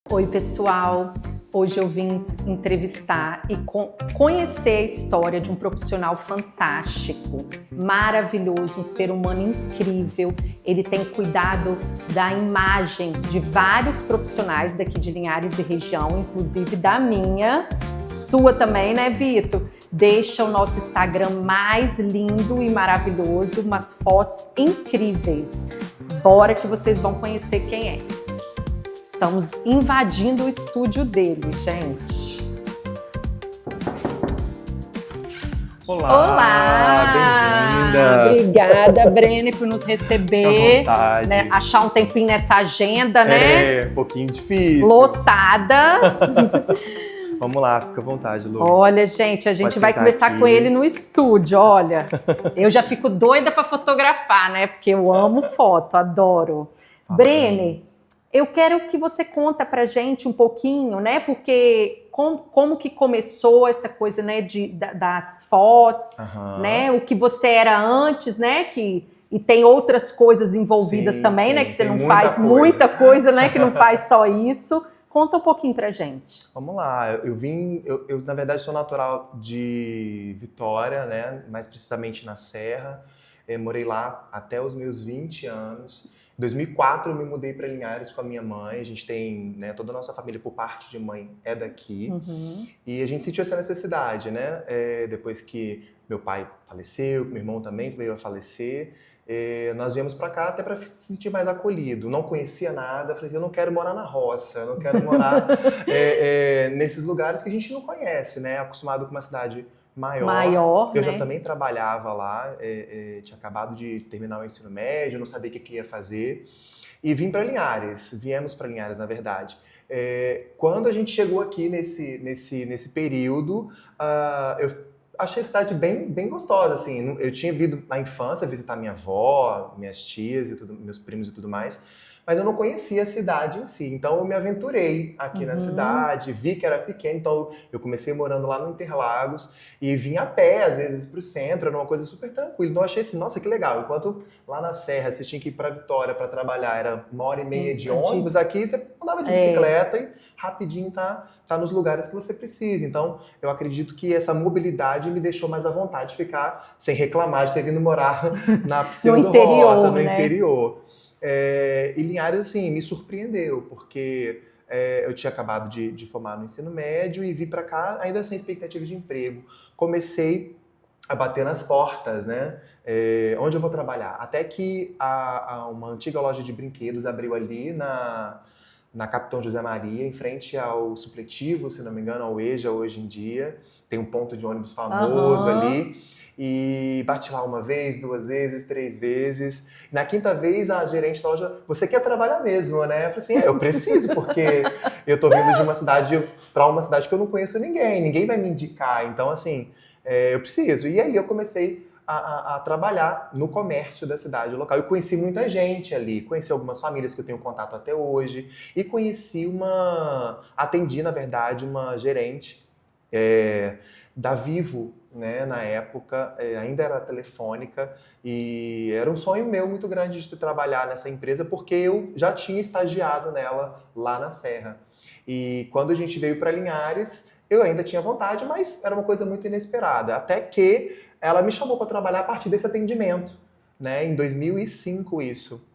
Oi, pessoal! Hoje eu vim entrevistar e conhecer a história de um profissional fantástico, maravilhoso, um ser humano incrível. Ele tem cuidado da imagem de vários profissionais daqui de Linhares e região, inclusive da minha, sua também, né, Vitor? Deixa o nosso Instagram mais lindo e maravilhoso, umas fotos incríveis. Bora que vocês vão conhecer quem é. Estamos invadindo o estúdio dele, gente. Olá! Bem-vinda! Obrigada, Brene, por nos receber. Fica à vontade. Né? Achar um tempinho nessa agenda, né? É, um pouquinho difícil. Lotada. Vamos lá, fica à vontade, Lu. Olha, gente, a gente vai conversar aqui com ele no estúdio, olha. Eu já fico doida para fotografar, né? Porque eu amo foto, adoro. Brene, eu quero que você conta pra gente um pouquinho, né? Porque como que começou essa coisa, né? Das fotos, né? O que você era antes, né? E tem outras coisas envolvidas também, né? Que você não faz muita coisa, né? Que não faz só isso. Conta um pouquinho pra gente. Vamos lá, eu na verdade sou natural de Vitória, né? Mais precisamente na Serra. Morei lá até os meus 20 anos. Em 2004 eu me mudei para Linhares com a minha mãe. A gente tem, né, toda a nossa família por parte de mãe é daqui. E a gente sentiu essa necessidade, né? Depois que meu pai faleceu, meu irmão também veio a falecer. Nós viemos para cá até para se sentir mais acolhido. Não conhecia nada, falei assim, eu não quero morar na roça, eu não quero morar nesses lugares que a gente não conhece, né? Acostumado com uma cidade maior, eu já também trabalhava lá, tinha acabado de terminar o ensino médio, não sabia o que ia fazer, e vim para Linhares, viemos para Linhares, na verdade. Quando a gente chegou aqui nesse período, eu achei a cidade bem gostosa, assim. Eu tinha vindo na infância visitar minha avó, minhas tias, meus primos e tudo mais, mas eu não conhecia a cidade em si. Então eu me aventurei aqui na cidade, vi que era pequeno, então eu comecei morando lá no Interlagos e vim a pé, às vezes, para o centro, era uma coisa super tranquila. Então eu achei assim, nossa, que legal. Enquanto lá na Serra você tinha que ir para Vitória para trabalhar, era 1h30 de ônibus, aqui você andava de bicicleta e rapidinho tá nos lugares que você precisa. Então, eu acredito que essa mobilidade me deixou mais à vontade de ficar sem reclamar de ter vindo morar na pseudo-roça, no interior. E Linhares, assim, me surpreendeu, porque eu tinha acabado de formar no ensino médio e vim para cá ainda sem expectativa de emprego. Comecei a bater nas portas, né? Onde eu vou trabalhar? Até que uma antiga loja de brinquedos abriu ali na Capitão José Maria, em frente ao Supletivo, se não me engano, ao EJA hoje em dia. Tem um ponto de ônibus famoso ali. E bati lá uma vez, 2 vezes, 3 vezes. Na 5ª vez, a gerente da loja, você quer trabalhar mesmo, né? Eu falei assim, eu preciso, porque eu tô vindo de uma cidade para uma cidade que eu não conheço ninguém vai me indicar. Então, assim, eu preciso. E ali eu comecei a trabalhar no comércio da cidade local. Eu conheci muita gente ali, conheci algumas famílias que eu tenho contato até hoje, e atendi, na verdade, uma gerente da Vivo, né, na época, ainda era telefônica, e era um sonho meu muito grande de trabalhar nessa empresa, porque eu já tinha estagiado nela lá na Serra. E quando a gente veio para Linhares, eu ainda tinha vontade, mas era uma coisa muito inesperada, até que ela me chamou para trabalhar a partir desse atendimento, né, em 2005 isso.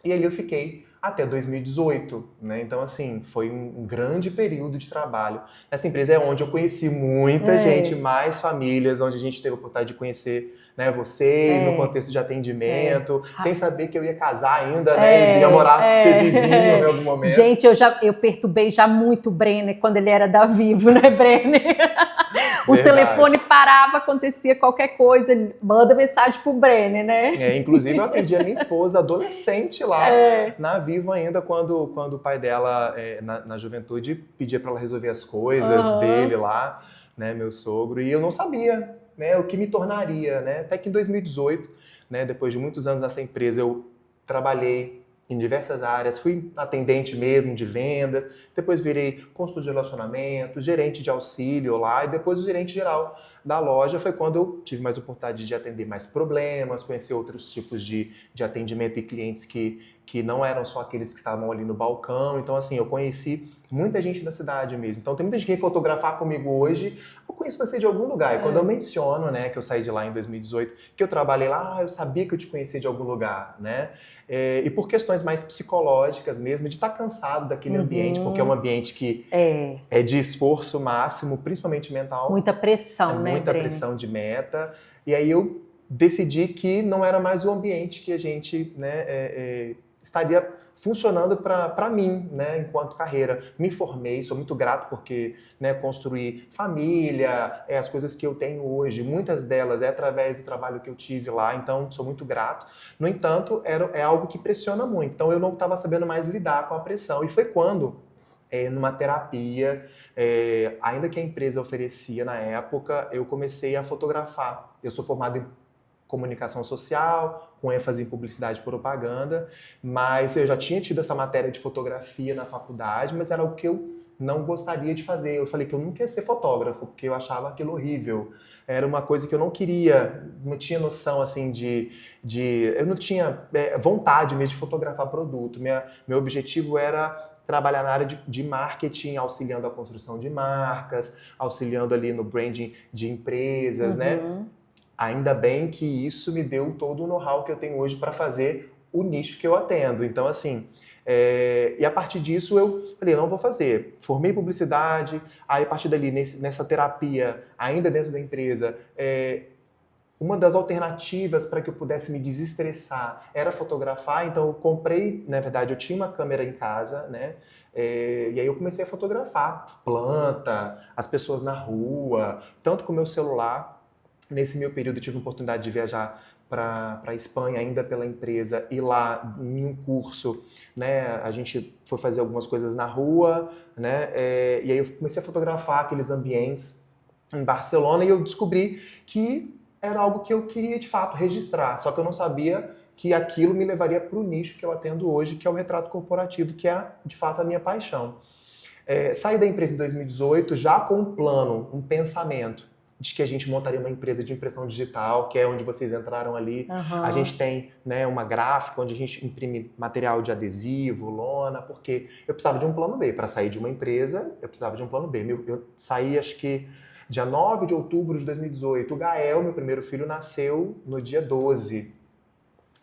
E ali eu fiquei até 2018, né? Então, assim, foi um grande período de trabalho. Essa empresa é onde eu conheci muita gente, mais famílias, onde a gente teve a oportunidade de conhecer, né, vocês, no contexto de atendimento, sem saber que eu ia casar ainda, né? E ia morar, ser vizinho em algum momento. Gente, eu perturbei já muito o Brenner quando ele era da Vivo, né, Brenner? O telefone parava, acontecia qualquer coisa, ele manda mensagem pro Brenner, né? Inclusive, eu atendi a minha esposa adolescente lá na Vivo ainda, quando o pai dela, na juventude, pedia para ela resolver as coisas dele lá, né, meu sogro, e eu não sabia, né, o que me tornaria, né? Até que em 2018, né, depois de muitos anos nessa empresa, eu trabalhei em diversas áreas, fui atendente mesmo de vendas, depois virei consultor de relacionamento, gerente de auxílio lá, e depois o gerente geral da loja. Foi quando eu tive mais oportunidade de atender mais problemas, conhecer outros tipos de atendimento e clientes que não eram só aqueles que estavam ali no balcão. Então, assim, eu conheci muita gente da cidade mesmo. Então tem muita gente que vem fotografar comigo hoje, eu conheço você de algum lugar. E quando eu menciono, né, que eu saí de lá em 2018, que eu trabalhei lá, eu sabia que eu te conhecia de algum lugar, né? E por questões mais psicológicas mesmo, de estar cansado daquele ambiente, porque é um ambiente que é de esforço máximo, principalmente mental. Muita pressão, né, muita pressão de meta. E aí eu decidi que não era mais o ambiente que a gente, né, estaria funcionando para mim, né, enquanto carreira. Me formei, sou muito grato porque, né, construí família, as coisas que eu tenho hoje, muitas delas é através do trabalho que eu tive lá, então sou muito grato. No entanto, é algo que pressiona muito, então eu não estava sabendo mais lidar com a pressão. E foi quando, numa terapia, ainda que a empresa oferecia na época, eu comecei a fotografar. Eu sou formado em comunicação social, com ênfase em publicidade e propaganda, mas eu já tinha tido essa matéria de fotografia na faculdade, mas era algo que eu não gostaria de fazer. Eu falei que eu nunca ia ser fotógrafo, porque eu achava aquilo horrível. Era uma coisa que eu não queria, não tinha noção assim eu não tinha vontade mesmo de fotografar produto. Meu objetivo era trabalhar na área de marketing, auxiliando a construção de marcas, auxiliando ali no branding de empresas, né? Ainda bem que isso me deu todo o know-how que eu tenho hoje para fazer o nicho que eu atendo. Então, assim, e a partir disso eu falei, não vou fazer. Formei publicidade, aí a partir dali, nessa terapia, ainda dentro da empresa, uma das alternativas para que eu pudesse me desestressar era fotografar, então eu comprei, na verdade, eu tinha uma câmera em casa, né? E aí eu comecei a fotografar planta, as pessoas na rua, tanto com o meu celular. Nesse meu período eu tive a oportunidade de viajar para a Espanha ainda pela empresa e lá em um curso, né, a gente foi fazer algumas coisas na rua, né, e aí eu comecei a fotografar aqueles ambientes em Barcelona e eu descobri que era algo que eu queria de fato registrar, só que eu não sabia que aquilo me levaria para o nicho que eu atendo hoje, que é o retrato corporativo, que é de fato a minha paixão. Saí da empresa em 2018 já com um plano, um pensamento de que a gente montaria uma empresa de impressão digital, que é onde vocês entraram ali. A gente tem, né, uma gráfica onde a gente imprime material de adesivo, lona, porque eu precisava de um plano B. Para sair de uma empresa, eu precisava de um plano B. Eu saí, acho que, dia 9 de outubro de 2018. O Gael, meu primeiro filho, nasceu no dia 12,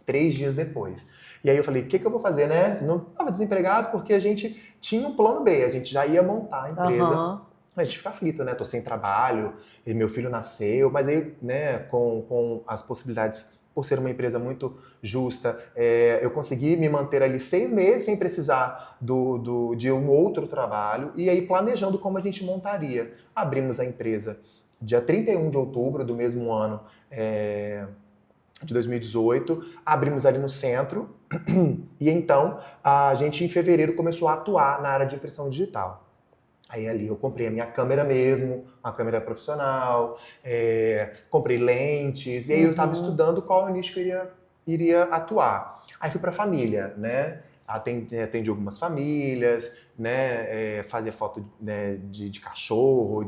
3 dias depois. E aí eu falei, o que eu vou fazer, né? Não estava desempregado porque a gente tinha um plano B, a gente já ia montar a empresa. A gente fica aflito, né? Tô sem trabalho, e meu filho nasceu, mas aí, né, com as possibilidades, por ser uma empresa muito justa, eu consegui me manter ali 6 meses sem precisar de um outro trabalho, e aí planejando como a gente montaria. Abrimos a empresa dia 31 de outubro do mesmo ano, de 2018, abrimos ali no centro, e então a gente em fevereiro começou a atuar na área de impressão digital. Aí ali eu comprei a minha câmera mesmo, uma câmera profissional, comprei lentes, e aí eu estava estudando qual nicho que eu iria atuar. Aí fui para família, né? Atendi algumas famílias, né? Fazia foto, né, de cachorro,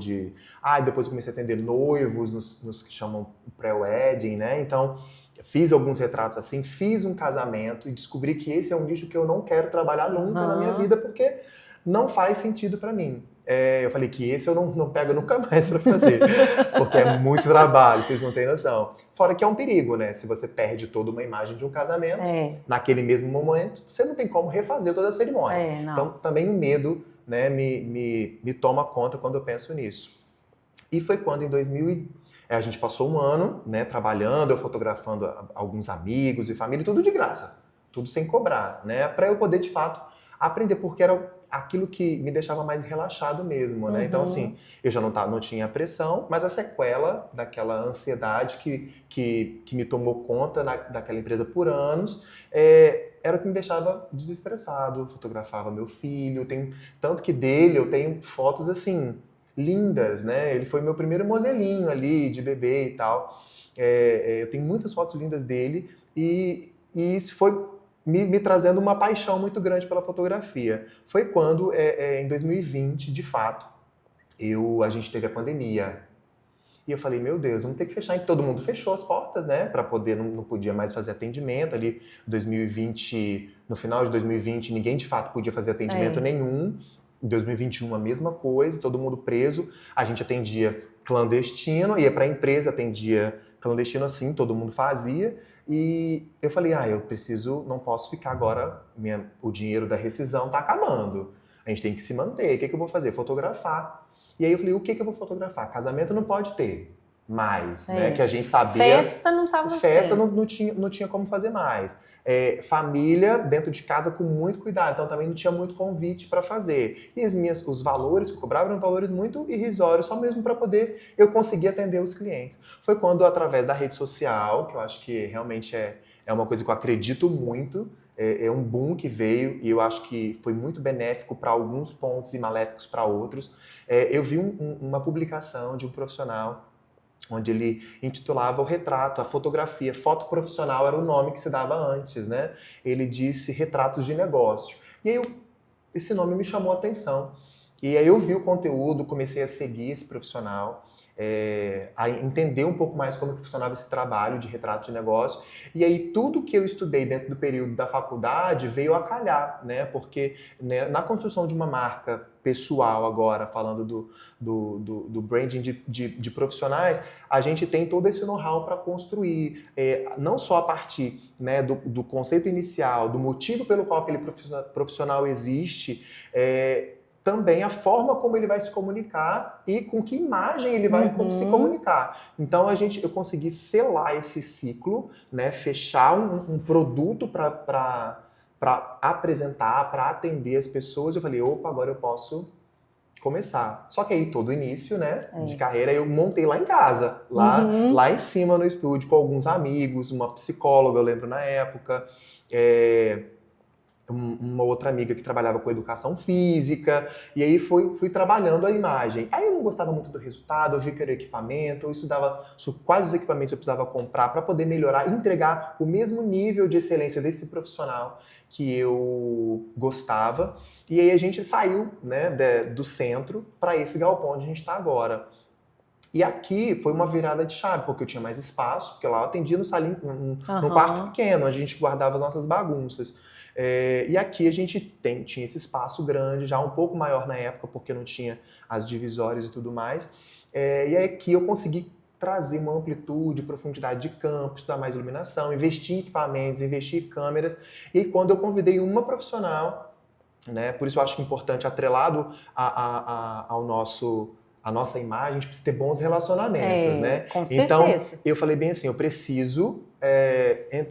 depois eu comecei a atender noivos nos que chamam pré-wedding, né? Então, fiz alguns retratos assim, fiz um casamento e descobri que esse é um nicho que eu não quero trabalhar nunca na minha vida, porque não faz sentido para mim. Eu falei que esse eu não pego nunca mais para fazer, porque é muito trabalho, vocês não têm noção. Fora que é um perigo, né? Se você perde toda uma imagem de um casamento, naquele mesmo momento, você não tem como refazer toda a cerimônia. Então, também o medo, né, me toma conta quando eu penso nisso. E foi quando, em 2000, a gente passou um ano, né, trabalhando, eu fotografando alguns amigos e família, tudo de graça, tudo sem cobrar, né? Para eu poder, de fato, aprender, porque era aquilo que me deixava mais relaxado mesmo, né? Então, assim, eu já não tinha pressão, mas a sequela daquela ansiedade que me tomou conta daquela empresa por anos, era o que me deixava desestressado. Eu fotografava meu filho, tanto que dele eu tenho fotos, assim, lindas, né? Ele foi meu primeiro modelinho ali, de bebê e tal. Eu tenho muitas fotos lindas dele e isso foi me trazendo uma paixão muito grande pela fotografia. Foi quando, em 2020, de fato, a gente teve a pandemia. E eu falei, meu Deus, vamos ter que fechar. E todo mundo fechou as portas, né? Para poder, não podia mais fazer atendimento. Ali, 2020, no final de 2020, ninguém de fato podia fazer atendimento nenhum. Em 2021 a mesma coisa, todo mundo preso. A gente atendia clandestino, ia para a empresa, atendia clandestino assim, todo mundo fazia. E eu falei, não posso ficar agora, o dinheiro da rescisão tá acabando. A gente tem que se manter. O que eu vou fazer? Fotografar. E aí eu falei, o que eu vou fotografar? Casamento não pode ter mais, né? Que a gente sabia... Festa não estava Festa não tinha como fazer mais. Família dentro de casa com muito cuidado, então também não tinha muito convite para fazer. E os valores que eu cobrava eram valores muito irrisórios, só mesmo para poder eu conseguir atender os clientes. Foi quando, através da rede social, que eu acho que realmente é uma coisa que eu acredito muito, é um boom que veio e eu acho que foi muito benéfico para alguns pontos e maléficos para outros. Eu vi uma publicação de um profissional onde ele intitulava o retrato, a fotografia. Foto profissional era o nome que se dava antes, né? Ele disse retratos de negócio. E aí esse nome me chamou a atenção. E aí eu vi o conteúdo, comecei a seguir esse profissional, a entender um pouco mais como que funcionava esse trabalho de retrato de negócio. E aí tudo que eu estudei dentro do período da faculdade veio a calhar, né? Porque, né, na construção de uma marca pessoal agora, falando do branding de profissionais, a gente tem todo esse know-how para construir, não só a partir, né, do conceito inicial, do motivo pelo qual aquele profissional existe, também a forma como ele vai se comunicar e com que imagem ele vai se comunicar. Então eu consegui selar esse ciclo, né, fechar um produto para apresentar, para atender as pessoas. Eu falei, opa, agora eu posso começar. Só que aí todo início, né, de carreira eu montei lá em casa, lá em cima no estúdio com alguns amigos, uma psicóloga, eu lembro na época, uma outra amiga que trabalhava com educação física, e aí fui trabalhando a imagem. Aí eu não gostava muito do resultado, eu vi que era equipamento, eu estudava sobre quais os equipamentos eu precisava comprar para poder melhorar, entregar o mesmo nível de excelência desse profissional que eu gostava. E aí a gente saiu, né, do centro para esse galpão onde a gente está agora. E aqui foi uma virada de chave, porque eu tinha mais espaço, porque lá eu atendia no salinho, num quarto pequeno, onde a gente guardava as nossas bagunças. E aqui a gente tinha esse espaço grande, já um pouco maior na época, porque não tinha as divisórias e tudo mais. E aí aqui eu consegui trazer uma amplitude, profundidade de campo, estudar mais iluminação, investir em equipamentos, investir em câmeras. E aí quando eu convidei uma profissional, né, por isso eu acho que é importante, atrelado a nossa imagem, a gente precisa ter bons relacionamentos, né? Com certeza. Então, eu falei bem assim, eu preciso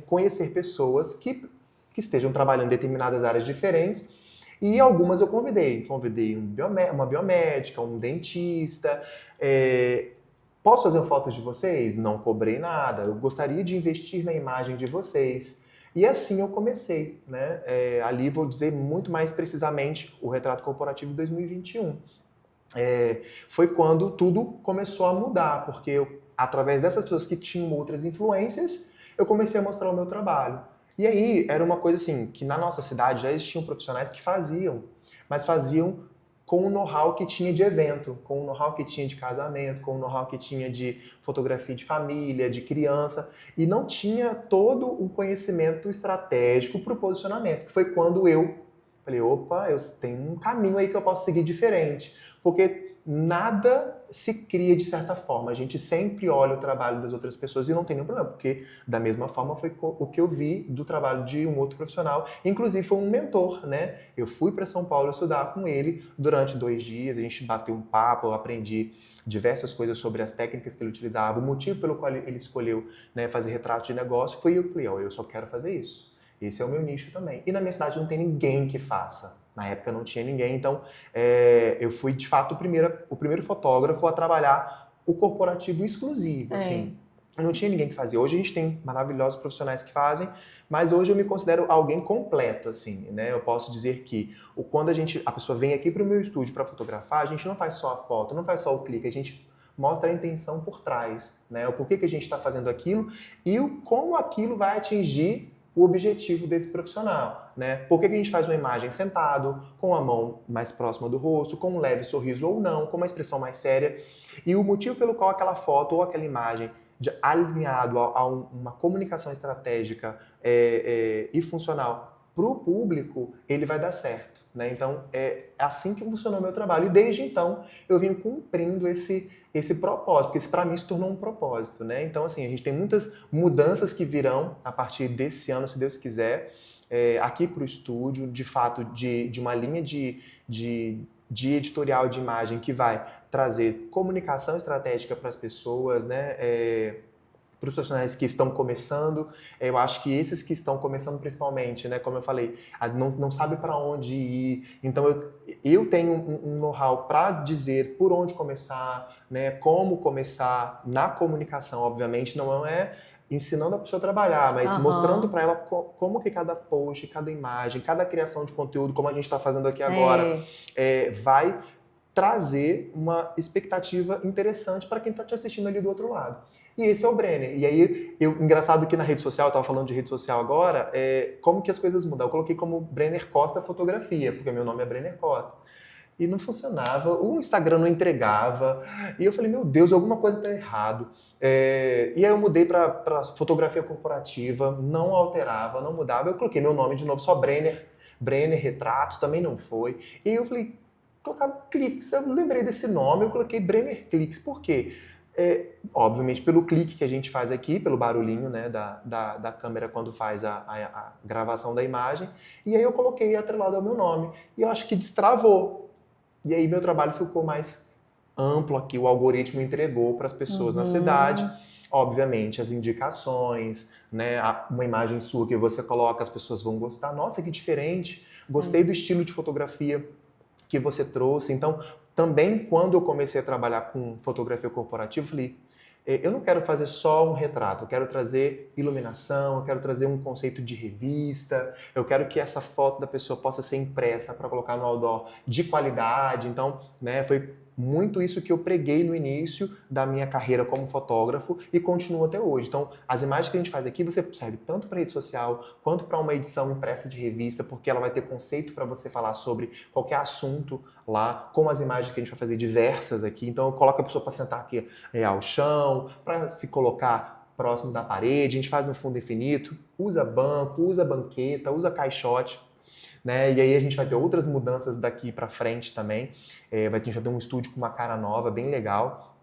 conhecer pessoas que estejam trabalhando em determinadas áreas diferentes, e algumas eu convidei. Convidei uma biomédica, um dentista. Posso fazer fotos de vocês? Não cobrei nada. Eu gostaria de investir na imagem de vocês. E assim eu comecei, né? Ali vou dizer muito mais precisamente o Retrato Corporativo de 2021. Foi quando tudo começou a mudar, porque através dessas pessoas que tinham outras influências, eu comecei a mostrar o meu trabalho. E aí era uma coisa assim, que na nossa cidade já existiam profissionais que faziam, mas faziam com o know-how que tinha de evento, com o know-how que tinha de casamento, com o know-how que tinha de fotografia de família, de criança, e não tinha todo um conhecimento estratégico para o posicionamento, que foi quando eu falei, opa, eu tenho um caminho aí que eu posso seguir diferente, porque nada se cria de certa forma, a gente sempre olha o trabalho das outras pessoas e não tem nenhum problema, porque da mesma forma foi o que eu vi do trabalho de um outro profissional, inclusive foi um mentor, né? Eu fui para São Paulo estudar com ele durante 2 dias, a gente bateu um papo, eu aprendi diversas coisas sobre as técnicas que ele utilizava, o motivo pelo qual ele escolheu, né, fazer retrato de negócio, foi eu falei, eu só quero fazer isso. Esse é o meu nicho também. E na minha cidade não tem ninguém que faça. Na época não tinha ninguém, então eu fui de fato o primeiro fotógrafo a trabalhar o corporativo exclusivo, assim. Não tinha ninguém que fazia. Hoje a gente tem maravilhosos profissionais que fazem, mas hoje eu me considero alguém completo, assim, né? Eu posso dizer que quando a pessoa vem aqui para o meu estúdio para fotografar, a gente não faz só a foto, não faz só o clique, a gente mostra a intenção por trás, né? O porquê que a gente está fazendo aquilo e como aquilo vai atingir o objetivo desse profissional, né? Por que a gente faz uma imagem sentado, com a mão mais próxima do rosto, com um leve sorriso ou não, com uma expressão mais séria, e o motivo pelo qual aquela foto ou aquela imagem alinhado a uma comunicação estratégica e funcional pro público, ele vai dar certo, né? Então, é assim que funcionou o meu trabalho. E desde então, eu venho cumprindo esse propósito, porque isso para mim se tornou um propósito, né? Então, assim, a gente tem muitas mudanças que virão a partir desse ano, se Deus quiser, aqui pro estúdio, de fato, de uma linha de editorial de imagem que vai trazer comunicação estratégica para as pessoas, né? Para os profissionais que estão começando, eu acho que esses que estão começando principalmente, né, como eu falei, não sabe para onde ir, então eu tenho um know-how para dizer por onde começar, né, como começar na comunicação, obviamente, não é ensinando a pessoa a trabalhar, mas mostrando para ela como que cada post, cada imagem, cada criação de conteúdo, como a gente está fazendo aqui agora, vai trazer uma expectativa interessante para quem está te assistindo ali do outro lado. E esse é o Brenner. E aí, engraçado que na rede social, eu estava falando de rede social agora, como que as coisas mudam. Eu coloquei como Brenner Costa Fotografia, porque meu nome é Brenner Costa. E não funcionava, o Instagram não entregava, e eu falei, meu Deus, alguma coisa está errado. E aí eu mudei para fotografia corporativa, não alterava, não mudava. Eu coloquei meu nome de novo, só Brenner Retratos, também não foi. E aí eu falei, colocar Cliques, eu lembrei desse nome, eu coloquei Brenner Cliques. Por quê? Obviamente pelo clique que a gente faz aqui, pelo barulhinho, né, da câmera quando faz a gravação da imagem, e aí eu coloquei atrelado ao meu nome, e eu acho que destravou, e aí meu trabalho ficou mais amplo aqui, o algoritmo entregou para as pessoas na cidade, obviamente as indicações, né, uma imagem sua que você coloca, as pessoas vão gostar, nossa, que diferente, gostei do estilo de fotografia que você trouxe. Então, também quando eu comecei a trabalhar com fotografia corporativa, eu falei, eu não quero fazer só um retrato, eu quero trazer iluminação, eu quero trazer um conceito de revista, eu quero que essa foto da pessoa possa ser impressa para colocar no outdoor de qualidade. Então, né, foi muito isso que eu preguei no início da minha carreira como fotógrafo e continuo até hoje. Então, as imagens que a gente faz aqui, você serve tanto para rede social quanto para uma edição impressa de revista, porque ela vai ter conceito para você falar sobre qualquer assunto lá, com as imagens que a gente vai fazer diversas aqui. Então, eu coloco a pessoa para sentar aqui ao chão, para se colocar próximo da parede, a gente faz no fundo infinito, usa banco, usa banqueta, usa caixote. Né? E aí a gente vai ter outras mudanças daqui para frente também. A gente vai ter um estúdio com uma cara nova, bem legal,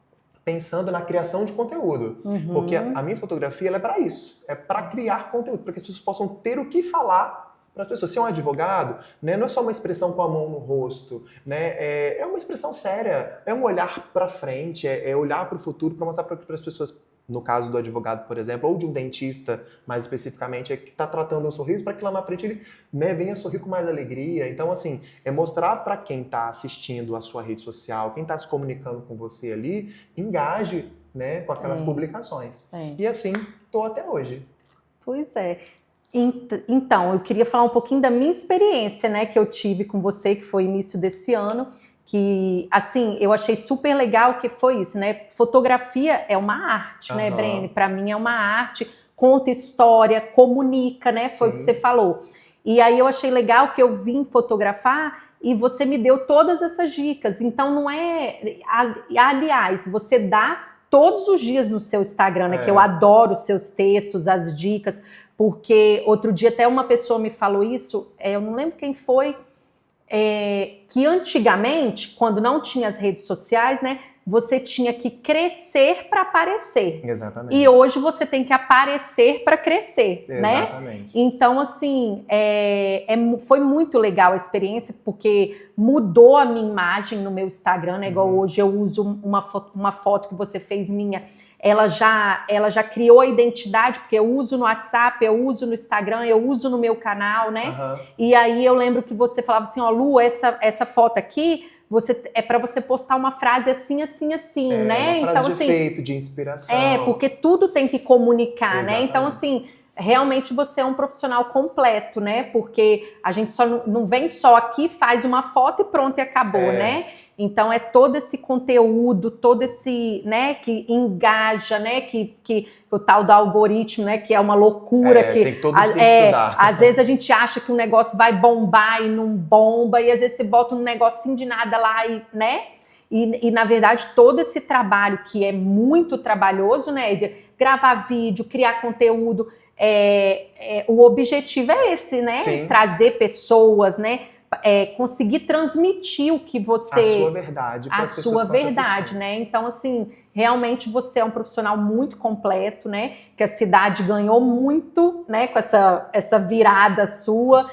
pensando na criação de conteúdo. Porque a minha fotografia ela é para isso, é para criar conteúdo, para que as pessoas possam ter o que falar para as pessoas. Ser um advogado, né, não é só uma expressão com a mão no rosto, né, é uma expressão séria, é um olhar para frente, é olhar para o futuro para mostrar para as pessoas. No caso do advogado, por exemplo, ou de um dentista, mais especificamente, que está tratando um sorriso para que lá na frente ele, né, venha sorrir com mais alegria. Então, assim, é mostrar para quem está assistindo a sua rede social, quem está se comunicando com você ali, engaje, né, com aquelas publicações. E assim, estou até hoje. Pois é. Então, eu queria falar um pouquinho da minha experiência, né, que eu tive com você, que foi início desse ano, que, assim, eu achei super legal que foi isso, né? Fotografia é uma arte, né, Brene? Para mim é uma arte, conta história, comunica, né? Foi o que você falou. E aí eu achei legal que eu vim fotografar e você me deu todas essas dicas. Então não é... Aliás, você dá todos os dias no seu Instagram, né? Que eu adoro os seus textos, as dicas, porque outro dia até uma pessoa me falou isso, eu não lembro quem foi, que antigamente, quando não tinha as redes sociais, né, você tinha que crescer para aparecer. Exatamente. E hoje você tem que aparecer para crescer, Exatamente. Né? Então, assim, foi muito legal a experiência, porque mudou a minha imagem no meu Instagram, né? Igual hoje eu uso uma foto que você fez minha, ela já criou a identidade, porque eu uso no WhatsApp, eu uso no Instagram, eu uso no meu canal, né? E aí eu lembro que você falava assim, ó, Lu, essa foto aqui, é para você postar uma frase assim, assim, assim, né? Uma frase então, de assim, efeito, de inspiração. Porque tudo tem que comunicar, Exatamente. Né? Então, assim, realmente você é um profissional completo, né? Porque a gente só não vem só aqui, faz uma foto e pronto, e acabou, né? Então é todo esse conteúdo, todo esse, né, que engaja, né, que o tal do algoritmo, né, que é uma loucura. Tem que todo dia estudar. Às vezes a gente acha que um negócio vai bombar e não bomba, e às vezes você bota um negocinho de nada lá, né? E na verdade todo esse trabalho que é muito trabalhoso, né, de gravar vídeo, criar conteúdo, o objetivo é esse, né? Sim. Trazer pessoas, né? Conseguir transmitir o que você... A sua verdade. A sua verdade, né? Então, assim, realmente você é um profissional muito completo, né? Que a cidade ganhou muito, né? Com essa virada sua.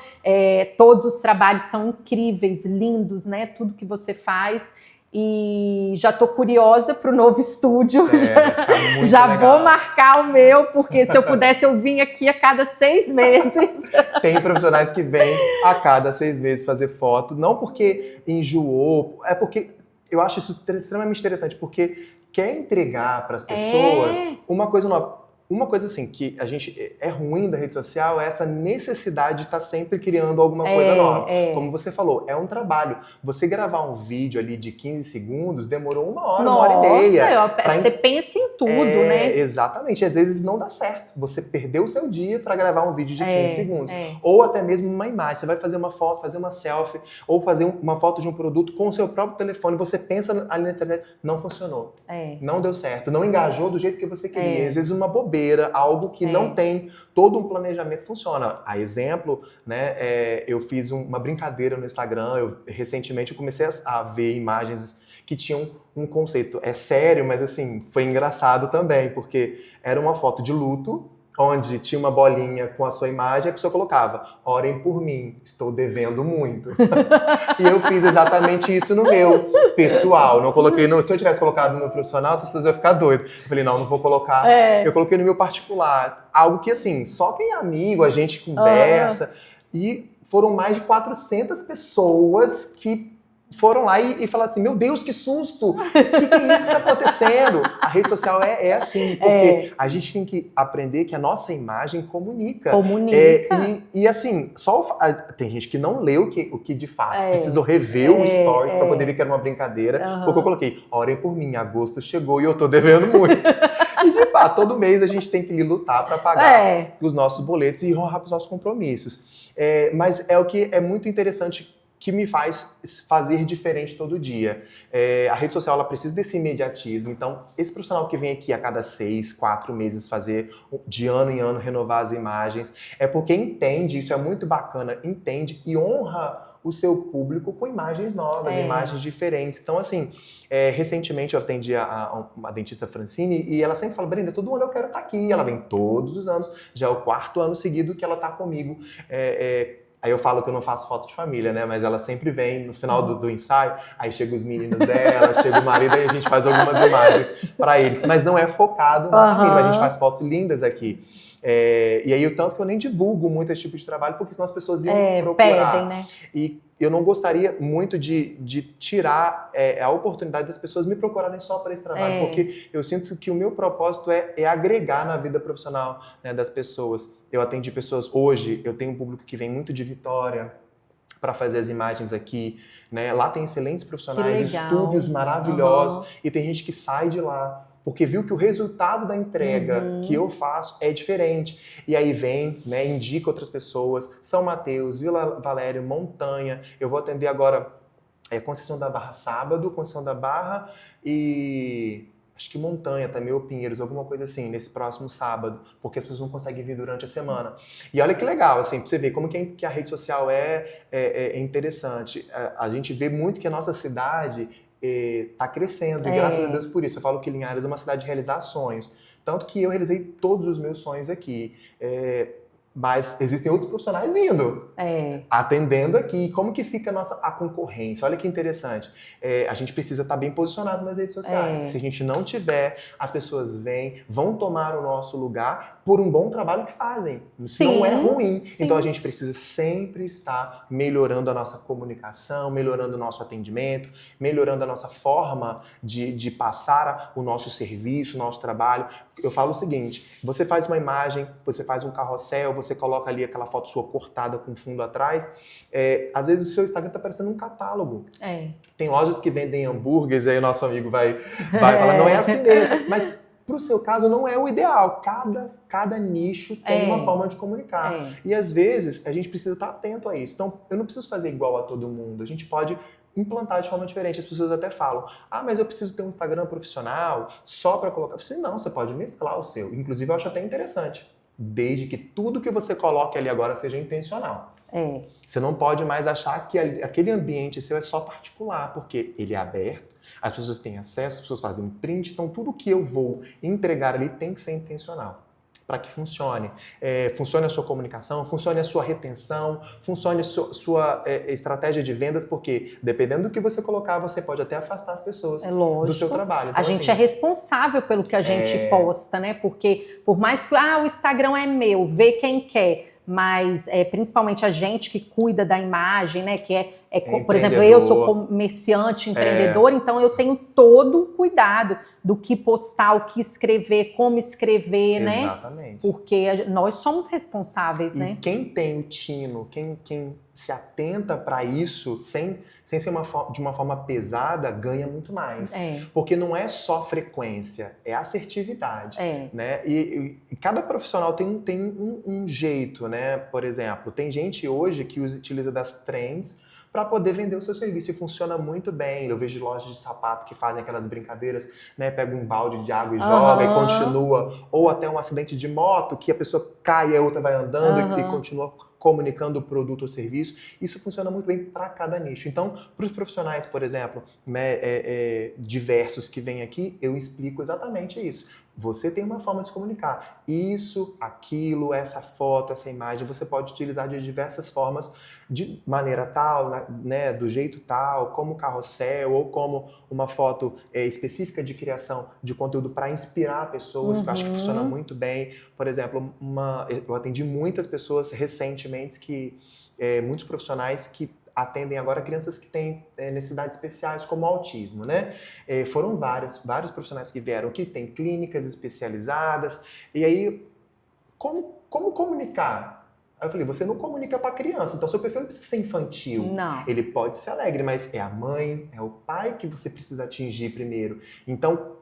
Todos os trabalhos são incríveis, lindos, né? Tudo que você faz. E já tô curiosa pro novo estúdio. Já vou marcar o meu, porque se eu pudesse eu vinha aqui a cada 6 meses. Tem profissionais que vêm a cada 6 meses fazer foto, não porque enjoou, é porque eu acho isso extremamente interessante, porque quer entregar para as pessoas uma coisa nova. Uma coisa assim, que a gente é ruim da rede social é essa necessidade de estar sempre criando alguma coisa nova. Como você falou, é um trabalho. Você gravar um vídeo ali de 15 segundos demorou 1 hora, 1h30. Você pensa em tudo, né? Exatamente. Às vezes não dá certo. Você perdeu o seu dia para gravar um vídeo de 15 segundos. Ou até mesmo uma imagem. Você vai fazer uma foto, fazer uma selfie, ou fazer uma foto de um produto com o seu próprio telefone. Você pensa ali na internet, não funcionou. Não deu certo. Não engajou do jeito que você queria. Às vezes uma bobeira, algo que não tem todo um planejamento funciona. A exemplo, né, eu fiz uma brincadeira no Instagram, recentemente eu comecei a ver imagens que tinham um conceito, é sério, mas assim, foi engraçado também, porque era uma foto de luto, onde tinha uma bolinha com a sua imagem, a pessoa colocava, orem por mim, estou devendo muito. E eu fiz exatamente isso no meu pessoal, não coloquei, se eu tivesse colocado no profissional, as pessoas iam ficar doidas. Eu falei, não vou colocar, eu coloquei no meu particular, algo que assim, só quem é amigo, a gente conversa, e foram mais de 400 pessoas que foram lá e falaram assim, meu Deus, que susto! O que é isso que está acontecendo? A rede social é assim, porque a gente tem que aprender que a nossa imagem comunica. E assim, tem gente que não leu o que de fato precisou rever o story para poder ver que era uma brincadeira, porque eu coloquei, orem por mim, agosto chegou e eu tô devendo muito. E de fato, todo mês a gente tem que lutar para pagar os nossos boletos e honrar os nossos compromissos. Mas é o que é muito interessante que me faz fazer diferente todo dia. A rede social ela precisa desse imediatismo, então esse profissional que vem aqui a cada 6, 4 meses fazer, de ano em ano, renovar as imagens, é porque entende, isso é muito bacana, entende e honra o seu público com imagens novas, imagens diferentes. Então assim, recentemente eu atendi uma dentista Francine e ela sempre fala, Brenda, todo ano eu quero estar aqui, ela vem todos os anos, já é o 4º ano seguido que ela está comigo, aí eu falo que eu não faço foto de família, né? Mas ela sempre vem no final do ensaio, aí chega os meninos dela, chega o marido, aí a gente faz algumas imagens para eles. Mas não é focado na família, mas a gente faz fotos lindas aqui. E aí, o tanto que eu nem divulgo muito esse tipo de trabalho, porque senão as pessoas iam procurar. Pedem, né? E eu não gostaria muito de tirar a oportunidade das pessoas me procurarem só para esse trabalho, porque eu sinto que o meu propósito é agregar na vida profissional, né, das pessoas. Eu atendi pessoas, hoje eu tenho um público que vem muito de Vitória para fazer as imagens aqui, né? Lá tem excelentes profissionais, estúdios maravilhosos, e tem gente que sai de lá porque viu que o resultado da entrega que eu faço é diferente. E aí vem, né, indica outras pessoas, São Mateus, Vila Valério, Montanha. Eu vou atender agora Conceição da Barra sábado, Conceição da Barra e acho que Montanha também, ou Pinheiros, alguma coisa assim, nesse próximo sábado, porque as pessoas não conseguem vir durante a semana. E olha que legal, assim, pra você ver como que a rede social é interessante. A gente vê muito que a nossa cidade está crescendo, e graças a Deus por isso. Eu falo que Linhares é uma cidade de realizar sonhos. Tanto que eu realizei todos os meus sonhos aqui. Mas existem outros profissionais vindo, atendendo aqui. Como que fica a concorrência? Olha que interessante. A gente precisa estar bem posicionado nas redes sociais. Se a gente não tiver, as pessoas vão tomar o nosso lugar por um bom trabalho que fazem. Isso não é ruim. Então a gente precisa sempre estar melhorando a nossa comunicação, melhorando o nosso atendimento, melhorando a nossa forma de passar o nosso serviço, o nosso trabalho. Eu falo o seguinte, você faz uma imagem, você faz um carrossel, você coloca ali aquela foto sua cortada com fundo atrás, às vezes o seu Instagram está parecendo um catálogo. Tem lojas que vendem hambúrgueres, aí o nosso amigo vai falar, não é assim mesmo. Mas para o seu caso não é o ideal. Cada nicho tem uma forma de comunicar. E às vezes a gente precisa estar atento a isso. Então eu não preciso fazer igual a todo mundo. A gente pode implantar de forma diferente. As pessoas até falam, mas eu preciso ter um Instagram profissional só para colocar. Você não, você pode mesclar o seu. Inclusive eu acho até interessante. desde que tudo que você coloque ali agora seja intencional. É. Você não pode mais achar que aquele ambiente seu é só particular, porque ele é aberto, as pessoas têm acesso, as pessoas fazem print, então tudo que eu vou entregar ali tem que ser intencional para que funcione. Funcione a sua comunicação, funcione a sua retenção, funcione a sua estratégia de vendas, porque dependendo do que você colocar, você pode até afastar as pessoas do seu trabalho. Então, a gente é responsável pelo que a gente posta, né? Porque por mais que o Instagram é meu, vê quem quer, mas principalmente a gente que cuida da imagem, né? Que por exemplo, eu sou comerciante, empreendedor, então eu tenho todo o cuidado do que postar, o que escrever, como escrever, né? Exatamente. Porque nós somos responsáveis, e né? Quem tem o tino, quem se atenta para isso, sem ser de uma forma pesada, ganha muito mais. Porque não é só frequência, é assertividade. Né? E cada profissional tem um jeito, né? Por exemplo, tem gente hoje que utiliza das trends para poder vender o seu serviço e funciona muito bem. Eu vejo lojas de sapato que fazem aquelas brincadeiras, né? Pega um balde de água e joga e continua. Ou até um acidente de moto que a pessoa cai e a outra vai andando e continua comunicando o produto ou serviço. Isso funciona muito bem para cada nicho. Então, para os profissionais, por exemplo, né, diversos que vêm aqui, eu explico exatamente isso. Você tem uma forma de se comunicar. Isso, aquilo, essa foto, essa imagem, você pode utilizar de diversas formas, de maneira tal, né, do jeito tal, como carrossel ou como uma foto específica de criação de conteúdo para inspirar pessoas, que eu acho que funciona muito bem. Por exemplo, eu atendi muitas pessoas recentemente, muitos profissionais que atendem agora crianças que têm necessidades especiais, como autismo, né? Foram vários profissionais que vieram, que têm clínicas especializadas. E aí, como comunicar? Aí eu falei, você não comunica para criança, então seu perfil não precisa ser infantil. Não. Ele pode ser alegre, mas é a mãe, é o pai que você precisa atingir primeiro. Então,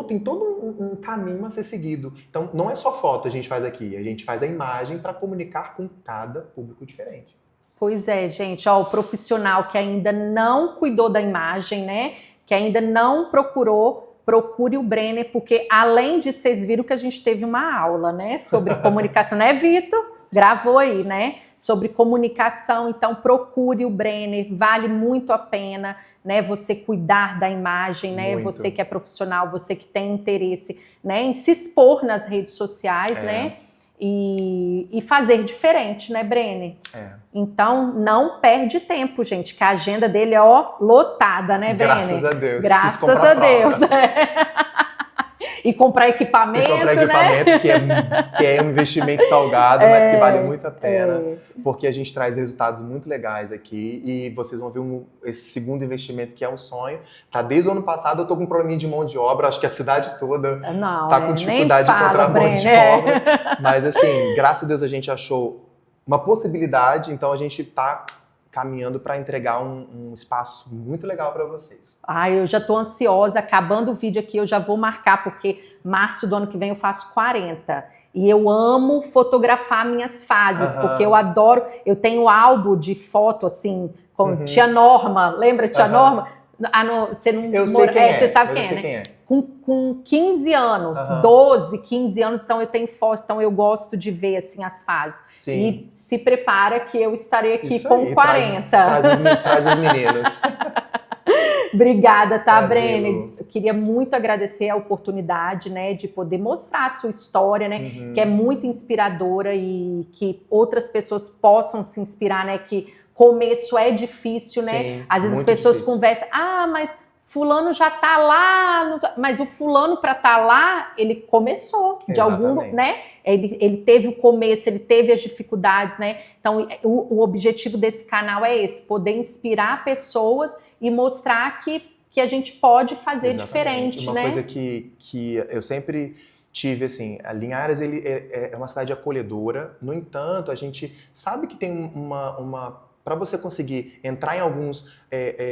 tem todo um caminho a ser seguido. Então, não é só foto a gente faz aqui, a gente faz a imagem para comunicar com cada público diferente. Pois é, gente, o profissional que ainda não cuidou da imagem, né, que ainda não procure o Brenner, porque além de vocês viram que a gente teve uma aula, né, sobre comunicação, né, Vitor? Gravou aí, né, sobre comunicação, então procure o Brenner, vale muito a pena, né, você cuidar da imagem, né, muito. Você que é profissional, você que tem interesse, né, em se expor nas redes sociais, né, e fazer diferente, né, Brenner? Então, não perde tempo, gente, que a agenda dele é, lotada, né, Brenner? Graças a Deus. Graças a Deus. E comprar equipamento, né? que é um investimento salgado, mas que vale muito a pena, porque a gente traz resultados muito legais aqui e vocês vão ver esse segundo investimento que é um sonho. Tá desde o ano passado, eu tô com um probleminha de mão de obra, acho que a cidade toda tá com dificuldade de encontrar mão de obra, mas assim, graças a Deus a gente achou uma possibilidade, então a gente tá caminhando para entregar um espaço muito legal para vocês. Eu já tô ansiosa, acabando o vídeo aqui eu já vou marcar, porque março do ano que vem eu faço 40. E eu amo fotografar minhas fases, porque eu adoro, eu tenho álbum de foto assim, com tia Norma, lembra tia Norma? Você não eu sei quem você sabe quem é, né? Quem é. Com 15 anos, 12, 15 anos, então eu tenho foto, então eu gosto de ver assim as fases. Sim. E se prepara que eu estarei aqui isso com aí, 40. Traz os meninos. Obrigada, tá, Brenner? Eu queria muito agradecer a oportunidade, né, de poder mostrar a sua história, né, que é muito inspiradora e que outras pessoas possam se inspirar, né, que começo é difícil, né? Sim, às vezes as pessoas difícil. Conversam, mas fulano já tá lá, mas o fulano para tá lá, ele começou de algum, né? Ele teve o começo, ele teve as dificuldades, né? Então, o objetivo desse canal é esse, poder inspirar pessoas e mostrar que a gente pode fazer diferente, né? Uma coisa que eu sempre tive, assim, a Linhares ele é uma cidade acolhedora, no entanto, a gente sabe que tem para você conseguir entrar em alguns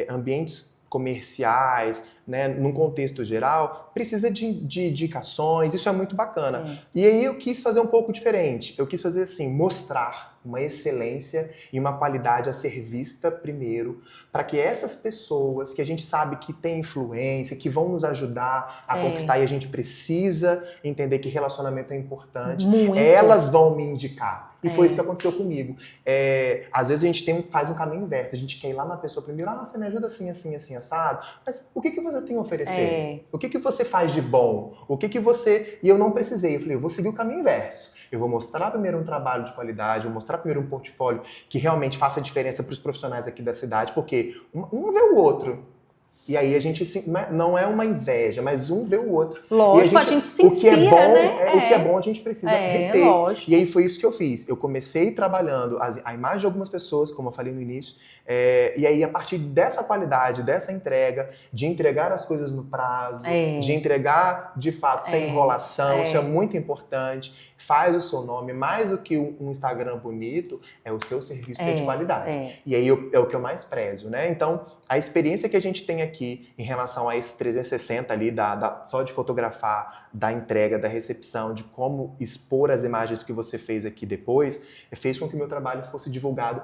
ambientes comerciais, né, num contexto geral, precisa de indicações, isso é muito bacana. E aí eu quis fazer um pouco diferente. Eu quis fazer assim, mostrar uma excelência e uma qualidade a ser vista primeiro, para que essas pessoas que a gente sabe que têm influência, que vão nos ajudar a conquistar, e a gente precisa entender que relacionamento é importante, elas vão me indicar. E foi isso que aconteceu comigo. Às vezes a gente faz um caminho inverso, a gente quer ir lá na pessoa primeiro, você me ajuda assim, assim, assim, assado, mas o que você tem a oferecer? O que você faz de bom? E eu não precisei, eu falei, eu vou seguir o caminho inverso. Eu vou mostrar primeiro um trabalho de qualidade, vou mostrar primeiro um portfólio que realmente faça diferença para os profissionais aqui da cidade, porque um vê o outro. E aí a gente, não é uma inveja, mas um vê o outro. Lógico, a gente se inspira, O que é bom a gente precisa reter. Lógico. E aí foi isso que eu fiz. Eu comecei trabalhando a imagem de algumas pessoas, como eu falei no início, e aí a partir dessa qualidade, dessa entrega, de entregar as coisas no prazo, de entregar de fato sem enrolação, isso é muito importante. Faz o seu nome, mais do que um Instagram bonito, é o seu serviço ser de qualidade. E aí é o que eu mais prezo, né? Então, a experiência que a gente tem aqui em relação a esse 360 ali, só de fotografar, da entrega, da recepção, de como expor as imagens que você fez aqui depois, fez com que o meu trabalho fosse divulgado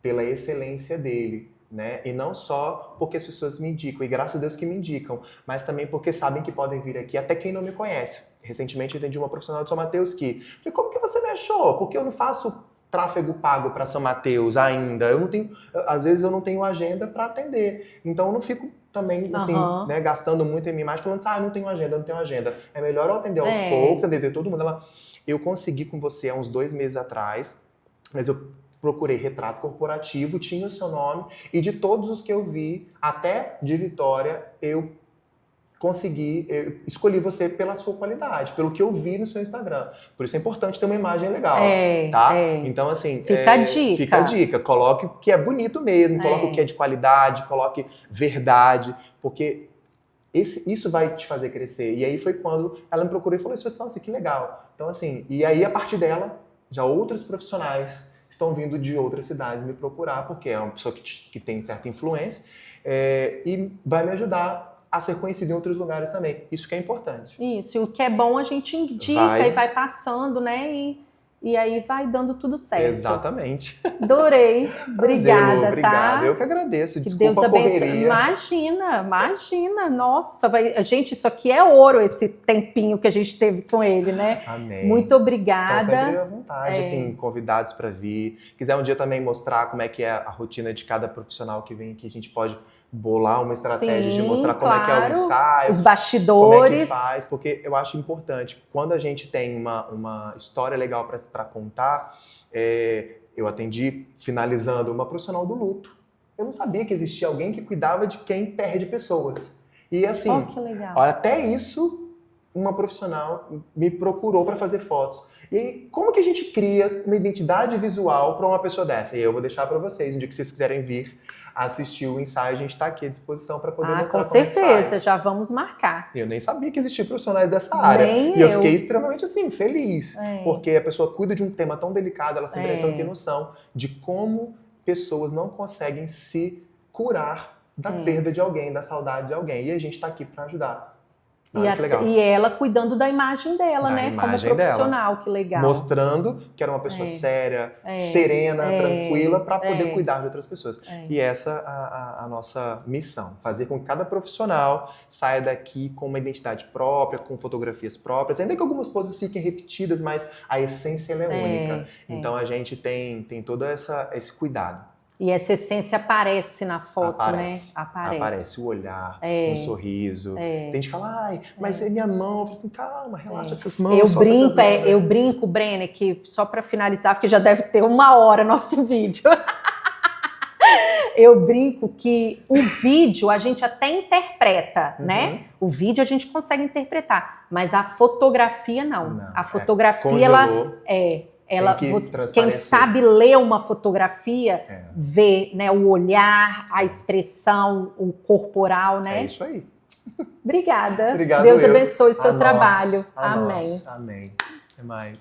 pela excelência dele, né? E não só porque as pessoas me indicam, e graças a Deus que me indicam, mas também porque sabem que podem vir aqui, até quem não me conhece. Recentemente eu atendi uma profissional de São Mateus que falei, como que você me achou? Porque eu não faço tráfego pago para São Mateus ainda. Às vezes eu não tenho agenda para atender. Então eu não fico também assim, né, gastando muito em minha imagem, falando assim, não tenho agenda. É melhor eu atender aos poucos, atender todo mundo. Eu consegui com você há uns 2 meses atrás, mas eu procurei retrato corporativo, tinha o seu nome, e de todos os que eu vi, até de Vitória, eu escolhi você pela sua qualidade, pelo que eu vi no seu Instagram. Por isso é importante ter uma imagem legal, tá? Então, assim, fica a dica. Fica a dica. Coloque o que é bonito mesmo, coloque o que é de qualidade, coloque verdade, porque isso vai te fazer crescer. E aí foi quando ela me procurou e falou isso, nossa, que legal. Então, assim, e aí a partir dela, já outros profissionais estão vindo de outras cidades me procurar, porque é uma pessoa que tem certa influência, e vai me ajudar a ser conhecido em outros lugares também. Isso que é importante. Isso, e o que é bom a gente indica e vai passando, né? E aí vai dando tudo certo. Exatamente. Adorei. Obrigada, obrigado. tá? Eu que agradeço. Que Desculpa Deus abençoe. A correria. Imagina. Nossa, gente, isso aqui é ouro, esse tempinho que a gente teve com ele, né? Amém. Muito obrigada. Então, sempre à vontade, assim, convidados para vir. Quiser um dia também mostrar como é que é a rotina de cada profissional que vem aqui, a gente pode bolar uma estratégia de mostrar como é que é o ensaio, os bastidores, como é que faz, porque eu acho importante, quando a gente tem uma história legal para contar, eu atendi, finalizando, uma profissional do luto. Eu não sabia que existia alguém que cuidava de quem perde pessoas. E assim, que legal. Olha, até isso, uma profissional me procurou para fazer fotos. E aí, como que a gente cria uma identidade visual para uma pessoa dessa? E eu vou deixar para vocês, no dia que vocês quiserem vir assistir o ensaio, a gente está aqui à disposição para poder mostrar com como é que certeza, faz. Já vamos marcar. Eu nem sabia que existiam profissionais dessa área. E eu fiquei extremamente assim, feliz. Porque a pessoa cuida de um tema tão delicado, ela simplesmente não tem noção de como pessoas não conseguem se curar da perda de alguém, da saudade de alguém. E a gente está aqui para ajudar. Que legal. E ela cuidando da imagem dela, né? Como profissional, que legal. Mostrando que era uma pessoa séria, serena, tranquila, para poder cuidar de outras pessoas. E essa é a nossa missão. Fazer com que cada profissional saia daqui com uma identidade própria, com fotografias próprias. Ainda que algumas poses fiquem repetidas, mas a essência ela é única. Então a gente tem todo esse cuidado. E essa essência aparece na foto, né? Aparece o olhar, um sorriso. Tem gente que fala, mas é minha mão. Eu falo assim, calma, relaxa essas mãos. Eu brinco, Brenner, que só para finalizar, porque já deve ter 1 hora nosso vídeo. Eu brinco que o vídeo a gente até interpreta, né? O vídeo a gente consegue interpretar, mas a fotografia não. A fotografia, quem sabe ler uma fotografia, vê, né, o olhar, a expressão, o corporal, né? É isso aí. Obrigada. Obrigado. Deus abençoe o seu trabalho. Amém. Amém. Até mais.